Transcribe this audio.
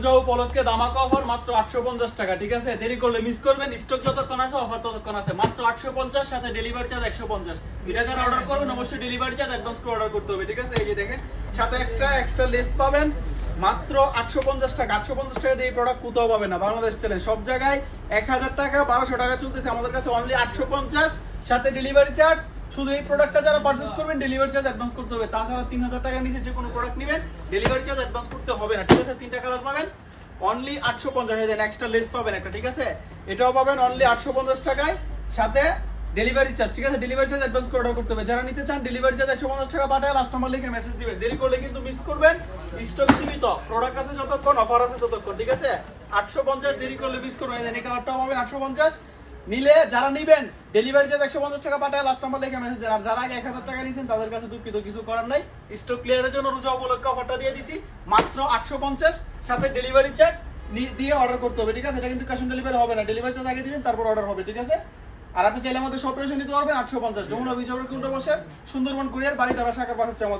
রোজা উপলক্ষে ধামাকা অফার মাত্র 850 টাকা, ঠিক আছে? দেরি করলে মিস করবেন। স্টক যতক্ষণ আছে অফার ততক্ষণ আছে। মাত্র 850, সাথে ডেলিভারি চার্জ 150। এটা যারা অর্ডার করবেন অবশ্যই ডেলিভারি চার্জ অ্যাডভান্স করে অর্ডার করতে হবে, ঠিক আছে? এই যে দেখেন, সাথে একটা এক্সট্রা লেস পাবেন মাত্র 850 টাকা। 850 টাকা দিয়ে এই প্রোডাক্ট কোথাও পাবেন না, বাংলাদেশ চ্যালেঞ্জ। সব জায়গায় 1000 টাকা 1200 টাকা চলতেছে, আমাদের কাছে অনলি 850, সাথে ডেলিভারি চার্জ। শুধু এই প্রোডাক্টটা যারা পারচেজ করবেন ডেলিভারি চার্জ অ্যাডভান্স করতে হবে। তাছাড়া 3000 টাকার নিচে যে কোনো প্রোডাক্ট নেবেন ডেলিভারি চার্জ অ্যাডভান্স করতে হবে না, ঠিক আছে? তিনটা কালার পাবেন অনলি 850 টাকা। এক্সট্রা লেস পাবেন একটা, ঠিক আছে? এটাও পাবেন অনলি 850 টাকায়, সাথে ডেলিভারি চার্জ, ঠিক আছে? ডেলিভারি চার্জ অ্যাডভান্স করে অর্ডার করতে হবে। যারা নিতে চান ডেলিভারি চার্জ 150 টাকা পাঠায় লাস্ট নাম্বার লিখে মেসেজ দিবেন। দেরি করলে কিন্তু মিস করবেন। স্টক সীমিত, প্রোডাক্ট আছে যতক্ষণ, অফার আছে ততক্ষণ, ঠিক আছে? 850, দেরি করলে মিস করবেন। এই কালারটাও পাবেন 850। নিলে যারা নিবেন ডেলিভারি চার্জ 150 টাকা পাঠায় লাস্ট নাম্বার লিখে মেসেজ দেন। আর যারা আগে 1000 টাকা নিয়েছেন তাদের কাছে দুঃখিত, কিছু করার নাই। স্টক ক্লিয়ারের জন্য রোজা উপলক্ষে অফারটা দিয়ে দিছি মাত্র 850, সাথে ডেলিভারি চার্জ দিয়ে অর্ডার করতে হবে, ঠিক আছে? এটা কিন্তু ক্যাশ অন ডেলিভারি হবে না, ডেলিভারি চার্জ আগে দিবেন তারপর অর্ডার হবে, ঠিক আছে? আর আপনি চাইলে আমাদের শপে এসে নিতে পারবেন। 850 যমুনা বিচ রোড বসে সুন্দরবন কুরিয়ার বাড়ি তারা শাখার পাশে হচ্ছে আমাদের।